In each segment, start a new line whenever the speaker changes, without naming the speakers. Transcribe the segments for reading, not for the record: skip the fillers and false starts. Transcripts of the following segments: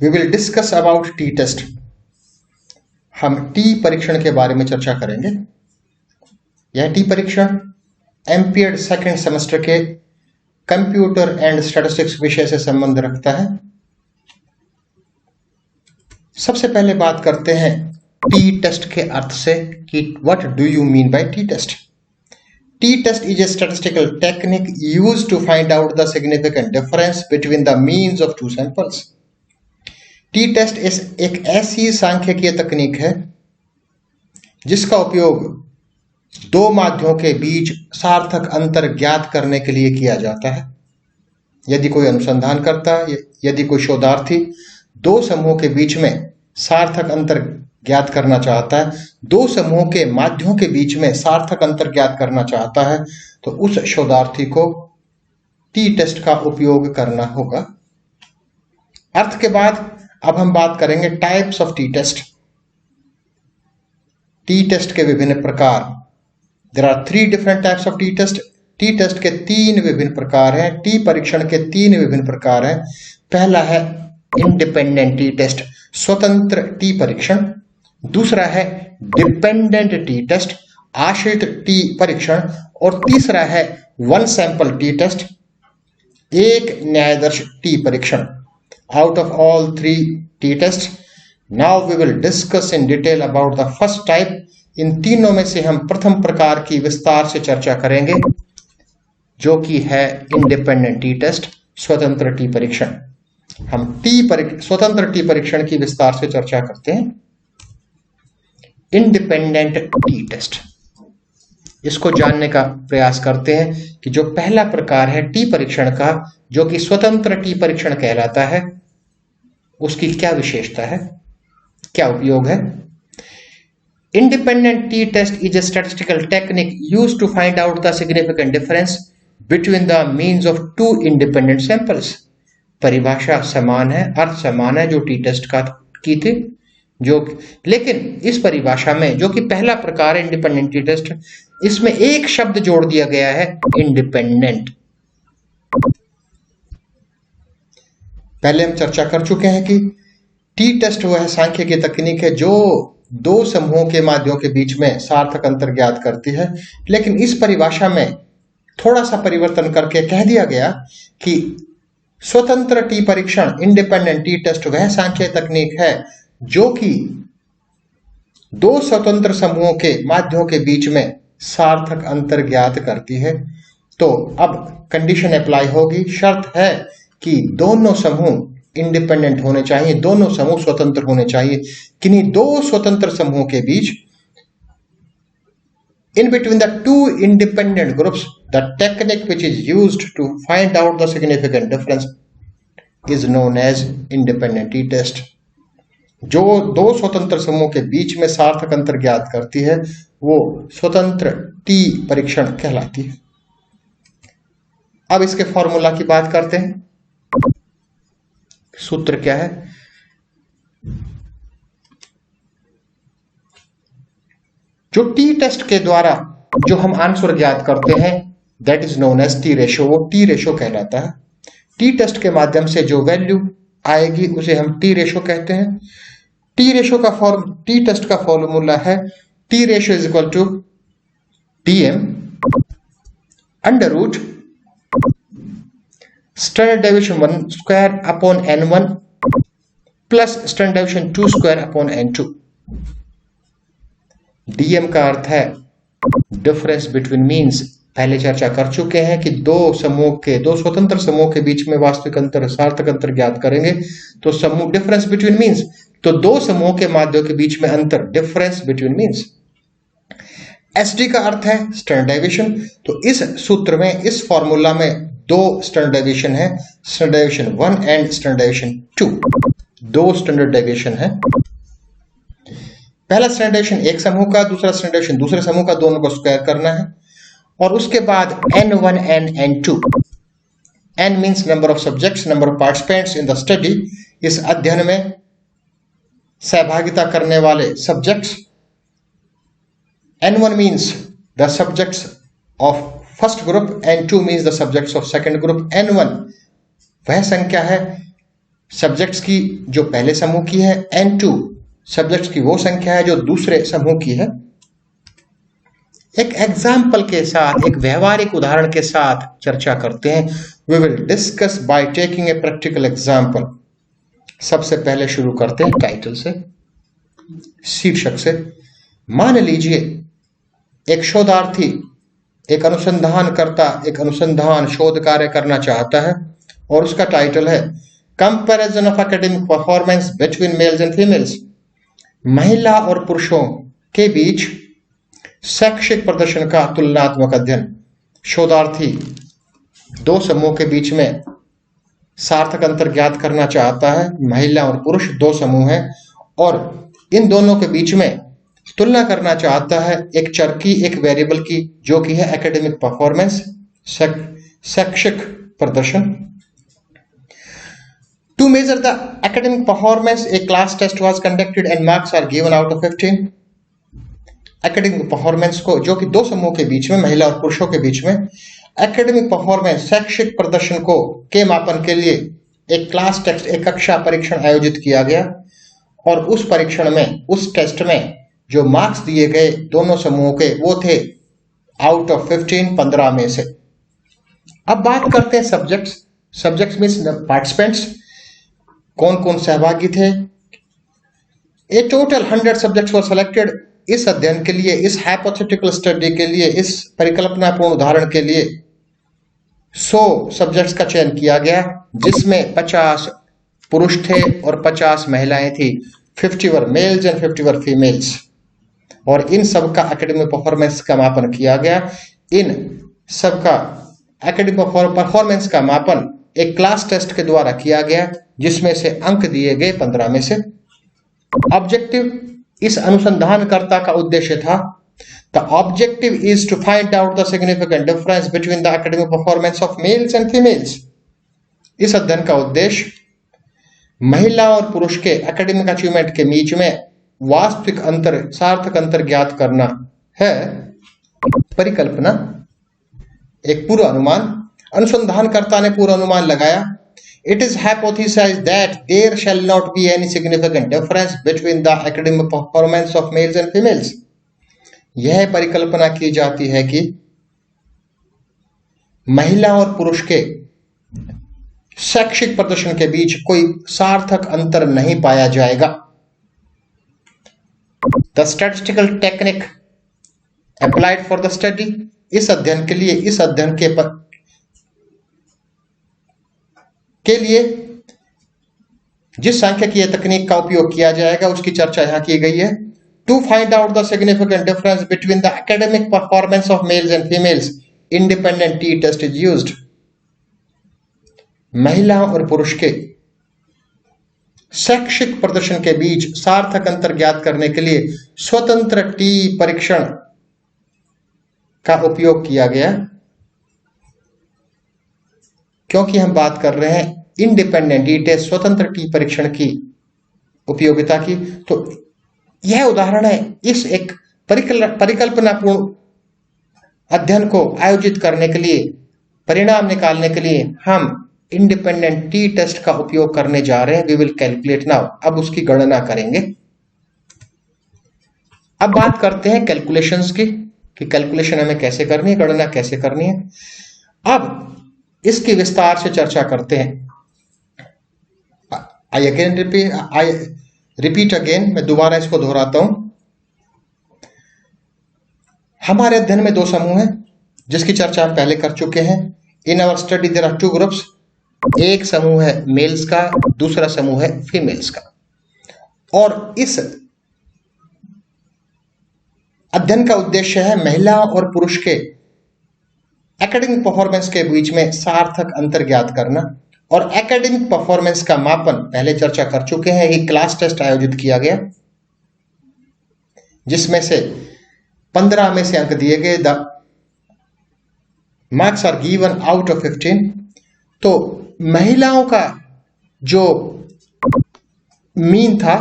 We will discuss about T test. हम T परीक्षण के बारे में चर्चा करेंगे। यह टी परीक्षण एमपीएड सेकेंड सेमेस्टर के कंप्यूटर एंड स्टैटिस्टिक्स विषय से संबंध रखता है। सबसे पहले बात करते हैं टी टेस्ट के अर्थ से कि what do you mean by T test. T test is a statistical technique used to find out the significant difference between the means of two samples. T test एक ऐसी सांख्यिकीय तकनीक है जिसका उपयोग दो माध्यों के बीच सार्थक अंतर ज्ञात करने के लिए किया जाता है। यदि कोई अनुसंधान करता है, यदि कोई शोधार्थी दो समूहों के बीच में सार्थक अंतर ज्ञात करना चाहता है, दो समूहों के माध्यों के बीच में सार्थक अंतर ज्ञात करना चाहता है, तो उस शोधार्थी को टी टेस्ट का उपयोग करना होगा। अर्थ के बाद अब हम बात करेंगे types of T test. T test के विभिन्न प्रकार। There are 3 different types of T test. T test के 3 विभिन्न प्रकार हैं। टी परीक्षण के 3 विभिन्न प्रकार हैं। पहला है इंडिपेंडेंट टी टेस्ट, स्वतंत्र टी परीक्षण। दूसरा है डिपेंडेंट टी टेस्ट, आश्रित टी परीक्षण। और तीसरा है वन सैंपल टी टेस्ट, एक न्यायाधर्श टी परीक्षण। Out of all 3 T test, now we will discuss in detail about the first type. इन तीनों में से हम प्रथम प्रकार की विस्तार से चर्चा करेंगे, जो कि है इंडिपेंडेंट टी टेस्ट, स्वतंत्र टी परीक्षण। हम स्वतंत्र टी परीक्षण की विस्तार से चर्चा करते हैं। इंडिपेंडेंट टी टेस्ट, इसको जानने का प्रयास करते हैं कि जो पहला प्रकार है टी परीक्षण का, जो कि स्वतंत्र टी परीक्षण कहलाता है, उसकी क्या विशेषता है, क्या उपयोग है। Independent T test is a statistical technique used to find out the significant difference between the means of 2 independent samples. परिभाषा समान है, अर्थ समान है जो टी टेस्ट का की थी, लेकिन इस परिभाषा में जो कि पहला प्रकार है इंडिपेंडेंट टी टेस्ट, इसमें एक शब्द जोड़ दिया गया है, इंडिपेंडेंट। पहले हम चर्चा कर चुके हैं कि टी टेस्ट वह सांख्यिकीय तकनीक है जो दो समूहों के माध्यों के बीच में सार्थक अंतर ज्ञात करती है। लेकिन इस परिभाषा में थोड़ा सा परिवर्तन करके कह दिया गया कि स्वतंत्र टी परीक्षण, इंडिपेंडेंट टी टेस्ट वह सांख्यिकीय तकनीक है जो कि दो स्वतंत्र समूहों के माध्यों के बीच में सार्थक अंतर ज्ञात करती है। तो अब कंडीशन अप्लाई होगी, शर्त है कि दोनों समूह इंडिपेंडेंट होने चाहिए, दोनों समूह स्वतंत्र होने चाहिए। किन्हीं दो स्वतंत्र समूहों के बीच, in between the 2 independent groups, the technique which is used to find out the significant difference is known as independent t test. जो दो स्वतंत्र समूह के बीच में सार्थक अंतर ज्ञात करती है, वो स्वतंत्र टी परीक्षण कहलाती है। अब इसके फॉर्मूला की बात करते हैं। सूत्र क्या है? जो टी टेस्ट के द्वारा जो हम आंसर ज्ञात करते हैं, that is known as T ratio, वो टी रेशो कहलाता है। टी टेस्ट के माध्यम से जो वैल्यू आएगी उसे हम टी रेशो कहते हैं। टी टेस्ट का फॉर्मूला है T ratio is equal to TM under root standard deviation 1 square upon n1 plus standard deviation 2 square upon n2। DM का अर्थ है डिफरेंस बिटवीन मीन्स। पहले चर्चा कर चुके हैं कि दो स्वतंत्र समूह के बीच में वास्तविक अंतर, सार्थक अंतर ज्ञात करेंगे तो समूह डिफरेंस बिटवीन मीन्स, तो दो समूहों के माध्यों के बीच में अंतर, डिफरेंस बिटवीन मीन्स। एसडी का अर्थ है स्टैंडर्ड डेविएशन। तो इस सूत्र में, इस फॉर्मूला में दो स्टैंडर्ड डेविएशन है, standard deviation 1 and standard deviation 2। दो स्टैंडर्ड डेविएशन है। पहला स्टैंडर्ड डेविएशन एक समूह का, दूसरा स्टैंडर्ड डेविएशन दूसरे समूह का, दोनों को स्क्वायर करना है। और उसके बाद n1 and n2, n means number of subjects, number of participants in the study, इस अध्ययन में सहभागिता करने वाले subjects. n1 means the subjects of first group, n2 means the subjects of second group. n1 वह संख्या है सब्जेक्ट्स की जो पहले समूह की है, N2 सब्जेक्ट्स की वो संख्या है जो दूसरे समूह की है। एक एग्जाम्पल के साथ, एक व्यवहारिक उदाहरण के साथ चर्चा करते हैं। We will discuss by taking a practical example. सबसे पहले शुरू करते हैं टाइटल से, शीर्षक से। मान लीजिए एक शोधार्थी, एक अनुसंधानकर्ता एक अनुसंधान शोध कार्य करना चाहता है और उसका टाइटल है comparison of academic performance between mails and females. महिला और पुरुषों के बीच शैक्षिक प्रदर्शन का तुलनात्मक अध्ययन। शोधार्थी दो समूह के बीच में सार्थक अंतर ज्ञात करना चाहता है। महिला और पुरुष दो समूह हैं और इन दोनों के बीच में तुलना करना चाहता है एक चर की, एक वेरिएबल की, जो कि है एकेडमिक परफॉर्मेंस, शैक्षिक प्रदर्शन। To measure the academic performance, a class test was conducted and marks are given out of 15. Academic performance को, जो कि दो समूह के बीच में, महिला और पुरुषों के बीच में, एकेडमिक परफॉर्मेंस शैक्षिक प्रदर्शन को के मापन के लिए एक क्लास टेस्ट, एक कक्षा परीक्षण आयोजित किया गया और उस परीक्षण में, उस टेस्ट में जो मार्क्स दिए गए दोनों समूहों के, वो थे आउट ऑफ 15, 15 में से। अब बात करते हैं सब्जेक्ट्स। सब्जेक्ट्स मींस पार्टिसिपेंट्स, कौन कौन सहभागी थे। ए टोटल 100 सब्जेक्ट्स वर सिलेक्टेड। इस अध्ययन के लिए, इस हाइपोथेटिकल स्टडी के लिए, इस परिकल्पनापूर्ण उदाहरण के लिए 100 सब्जेक्ट्स का चयन किया गया, जिसमें 50 पुरुष थे और 50 महिलाएं थी। 50 वर मेल्स एंड 50 वर फीमेल्स। और इन सब का एकेडमिक परफॉर्मेंस का मापन किया गया। इन सब का एकेडमिक परफॉर्मेंस का मापन एक क्लास टेस्ट के द्वारा किया गया, जिसमें से अंक दिए गए 15 में से। ऑब्जेक्टिव, इस अनुसंधानकर्ता का उद्देश्य था, the objective is to find out the significant difference between the academic performance of males and females. इस अध्ययन का उद्देश्य महिला और पुरुष के एकेडमिक अचीवमेंट के बीच में वास्तविक अंतर, सार्थक अंतर ज्ञात करना है। परिकल्पना, एक पूर्व अनुमान। अनुसंधानकर्ता ने पूर्व अनुमान लगाया। It is hypothesized that there shall not be any significant difference between the academic performance of males and females. यह परिकल्पना की जाती है कि महिला और पुरुष के शैक्षिक प्रदर्शन के बीच कोई सार्थक अंतर नहीं पाया जाएगा। The statistical technique applied for the study, इस अध्ययन के लिए, इस अध्ययन के लिए जिस सांख्यिकीय तकनीक का उपयोग किया जाएगा उसकी चर्चा यहां की गई है। To find out the significant difference between the academic performance of males and females, independent T test is used. महिला और पुरुष के शैक्षिक प्रदर्शन के बीच सार्थक अंतर ज्ञात करने के लिए स्वतंत्र टी परीक्षण का उपयोग किया गया। क्योंकि हम बात कर रहे हैं इंडिपेंडेंट टी टेस्ट, स्वतंत्र टी परीक्षण की उपयोगिता की, तो यह उदाहरण है। इस एक परिकल्पनापूर्ण अध्ययन को आयोजित करने के लिए, परिणाम निकालने के लिए हम इंडिपेंडेंट टी टेस्ट का उपयोग करने जा रहे हैं। वी विल कैलकुलेट नाउ, अब उसकी गणना करेंगे। अब बात करते हैं कैलकुलेशंस की, कि कैलकुलेशन हमें कैसे करनी है, गणना कैसे करनी है। अब इसकी विस्तार से चर्चा करते हैं। आई रिपीट अगेन, मैं दोबारा इसको दोहराता हूं। हमारे अध्ययन में दो समूह हैं, जिसकी चर्चा हम पहले कर चुके हैं। In our study there are 2 groups. एक समूह है मेल्स का, दूसरा समूह है फीमेल्स का। और इस अध्ययन का उद्देश्य है महिला और पुरुष के एकेडमिक परफॉर्मेंस के बीच में सार्थक अंतर ज्ञात करना। और एकेडमिक परफॉर्मेंस का मापन पहले चर्चा कर चुके हैं। एक क्लास टेस्ट आयोजित किया गया, जिसमें से 15 में से अंक दिए गए। The marks are given out of 15। तो महिलाओं का जो मीन था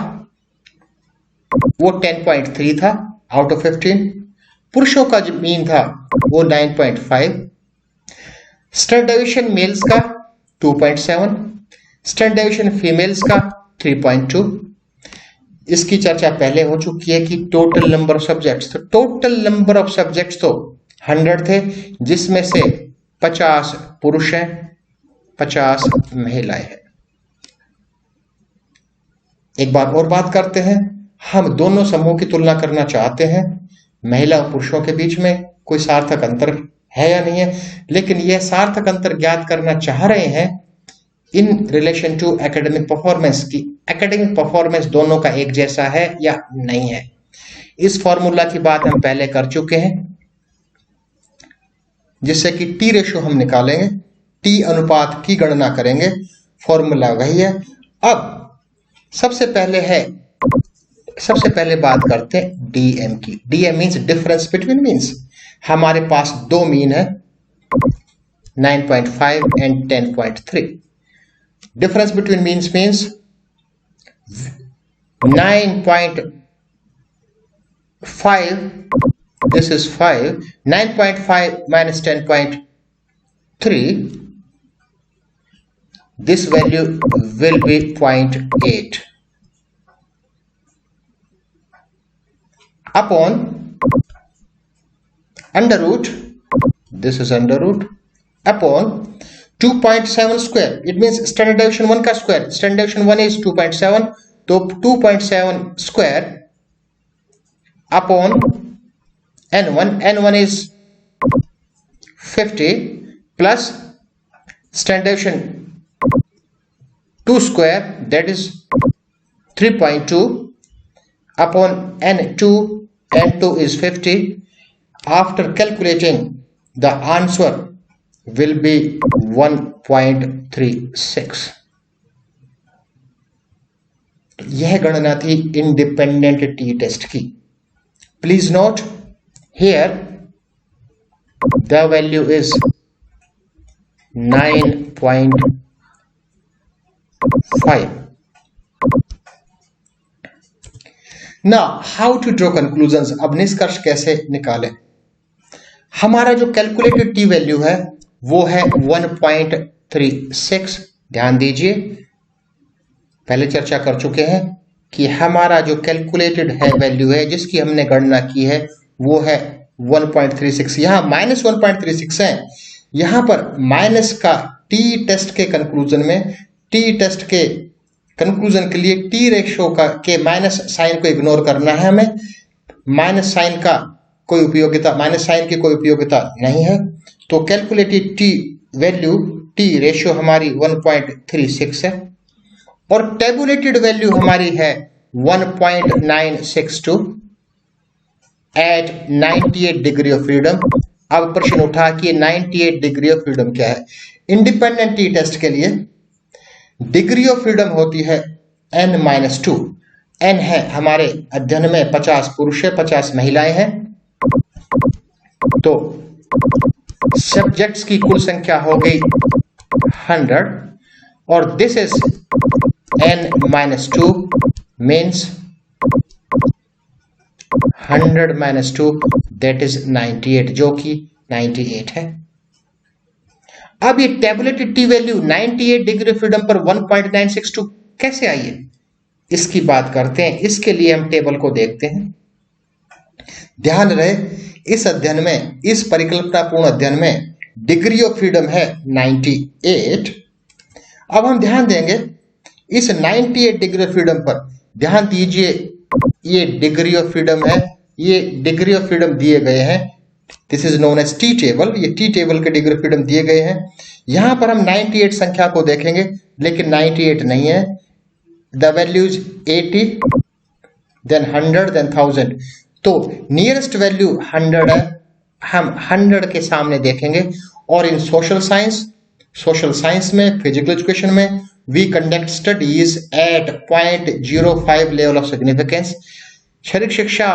वो 10.3 था आउट ऑफ 15। पुरुषों का जो मीन था वो 9.5। स्टैंडर्ड डेविएशन मेल्स का 2.7, स्टैंडर्ड डेविएशन फीमेल्स का 3.2। इसकी चर्चा पहले हो चुकी है कि टोटल नंबर ऑफ सब्जेक्ट्स, तो टोटल नंबर ऑफ सब्जेक्ट्स तो 100 थे, जिसमें से 50 पुरुष हैं, 50 महिलाएं हैं। एक बार और बात करते हैं, हम दोनों समूह की तुलना करना चाहते हैं, महिला और पुरुषों के बीच में कोई सार्थक अंतर है या नहीं है, लेकिन यह सार्थक अंतर ज्ञात करना चाह रहे हैं in relation to academic performance की एकेडमिक परफॉर्मेंस दोनों का एक जैसा है या नहीं है। इस फॉर्मूला की बात हम पहले कर चुके हैं, जिससे कि टी रेशो हम निकालेंगे, टी अनुपात की गणना करेंगे, फॉर्मूला वही है। अब सबसे पहले बात करते हैं डीएम की। DM means difference between means. हमारे पास दो मीन है 9.5 and 10.3। Difference between means means 9.5, this is 5, 9.5 minus 10.3, this value will be 0.8 upon under root, this is under root, upon 2.7 square. It means standard deviation 1 का square, standard deviation 1 is 2.7, तो 2.7 square upon n1 is 50 plus standard deviation 2 square, that is 3.2 upon n2 is 50. After calculating, the answer will be 1.36. यह गणना थी independent T test की। Please note here the value is 9.5। Now, how to draw conclusions? अब निष्कर्ष कैसे निकालें? हमारा जो कैलकुलेटेड टी वैल्यू है वो है 1.36। ध्यान दीजिए, पहले चर्चा कर चुके हैं कि हमारा जो कैलकुलेटेड है वैल्यू है जिसकी हमने गणना की है वो है 1.36। यहाँ माइनस 1.36 है। यहाँ पर माइनस का टी टेस्ट के कंक्लूजन में, टी टेस्ट के कंक्लूजन के लिए टी रेशो का के माइनस साइन को इग्नोर करना है हमें। माइनस साइन का कोई उपयोगिता, माइनस साइन की कोई उपयोगिता नहीं है। तो calculated T value, T ratio हमारी 1.36 है और टेबुलेटेड वैल्यू हमारी है 1.962 एट 98 डिग्री ऑफ फ्रीडम। अब प्रश्न उठा कि 98 डिग्री ऑफ फ्रीडम क्या है। इंडिपेंडेंट टी टेस्ट के लिए डिग्री ऑफ फ्रीडम होती है n-2। n है हमारे अध्ययन में 50 पुरुष है, 50 महिलाएं हैं, तो सब्जेक्ट्स की कुल संख्या हो गई 100 और this is n-2 means 100 - 2 that is 98, जो कि 98 है। अब ये tabulated T value 98 degree freedom पर 1.962 कैसे आई है, इसकी बात करते हैं। इसके लिए हम टेबल को देखते हैं। ध्यान रहे, इस अध्ययन में, इस परिकल्पनापूर्ण अध्ययन में डिग्री ऑफ फ्रीडम है 98। अब हम ध्यान देंगे इस 98 डिग्री ऑफ फ्रीडम पर। ध्यान दीजिए, ये डिग्री ऑफ फ्रीडम है, ये डिग्री ऑफ फ्रीडम दिए गए हैं। This is known as T table. ये टी टेबल के डिग्री ऑफ फ्रीडम दिए गए हैं। यहां पर हम 98 संख्या को देखेंगे, लेकिन 98 नहीं है। The values 80, then 100, then 1000। तो नियरेस्ट वैल्यू 100 है, हम 100 के सामने देखेंगे। और इन सोशल साइंस में, फिजिकल एजुकेशन में we conduct studies at 0.05 level of significance. शारीरिक शिक्षा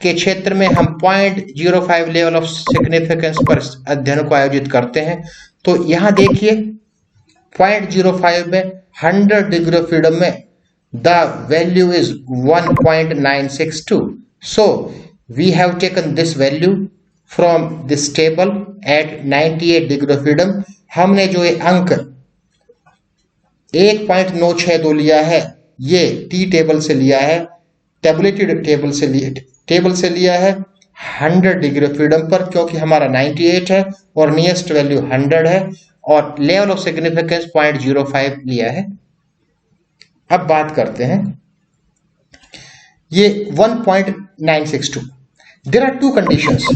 के क्षेत्र में हम 0.05 लेवल ऑफ सिग्निफिकेंस पर अध्ययन को आयोजित करते हैं। तो यहां देखिए 0.05 में 100 डिग्री ऑफ फ्रीडम में the value is 1.962। So we have taken this value from this table at 98 degree of freedom. हमने जो ये अंक 1.962 लिया है, ये टी टेबल से लिया है, टेबुलेटेड टेबल से लिया है 100 डिग्री ऑफ फ्रीडम पर, क्योंकि हमारा 98 है और नियरेस्ट वैल्यू 100 है, और लेवल ऑफ सिग्निफिकेंस 0.05 लिया है। अब बात करते हैं ये 1.962। There are two conditions,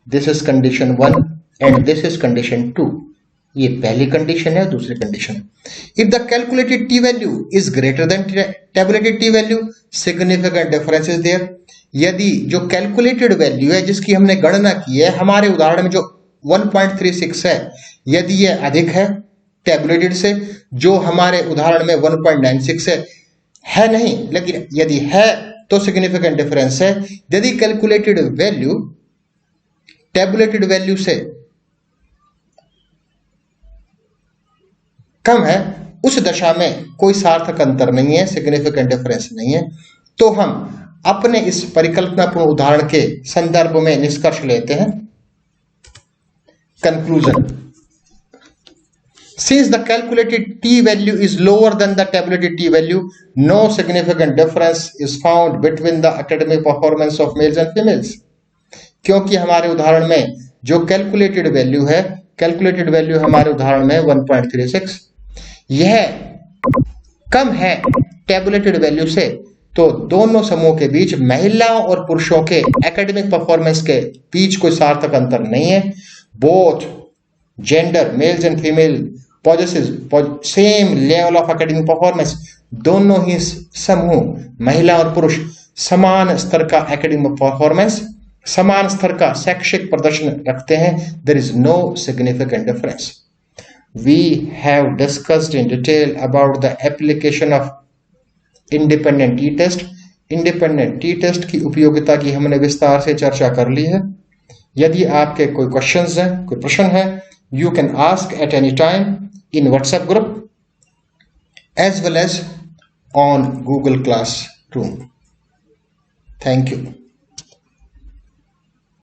this is condition 1 and this is condition 2। ये पहली कंडीशन है, दूसरी condition. If the calculated T value is greater than tabulated T value, significant difference is there. यदि जो कैलकुलेटेड वैल्यू है जिसकी हमने गणना की है, हमारे उदाहरण में जो 1.36 है, यदि यह अधिक है टेबुलेटेड से, जो हमारे उदाहरण में 1.96 है नहीं, लेकिन यदि है तो सिग्निफिकेंट डिफरेंस है। यदि कैलकुलेटेड वैल्यू टेबुलेटेड वैल्यू से कम है, उस दशा में कोई सार्थक अंतर नहीं है, सिग्निफिकेंट डिफरेंस नहीं है, तो हम अपने इस परिकल्पनापूर्ण उदाहरण के संदर्भ में निष्कर्ष लेते हैं। Conclusion, since the calculated t value is lower than the tabulated t value, no significant difference is found between the academic performance of males and females। क्योंकि हमारे उदाहरण में जो कैलकुलेटेड वैल्यू है, कैलकुलेटेड वैल्यू हमारे उदाहरण में 1.36, यह कम है टेबुलेटेड वैल्यू से, तो दोनों समूह के बीच, महिलाओं और पुरुषों के एकेडमिक परफॉर्मेंस के बीच कोई सार्थक अंतर नहीं है। Both gender, mails and female, possesses same level of academic performance। दोनों ही समूह, महिला और पुरुष, समान स्तर का एकेडमिक परफॉर्मेंस, समान स्तर का शैक्षिक प्रदर्शन रखते हैं। There is no significant difference। We have discussed in detail about the application of independent t-test। Independent T test की उपयोगिता की हमने विस्तार से चर्चा कर ली है। यदि आपके कोई क्वेश्चंस हैं, कोई प्रश्न है, you can ask at any time in WhatsApp group as well as on Google Classroom। Thank you।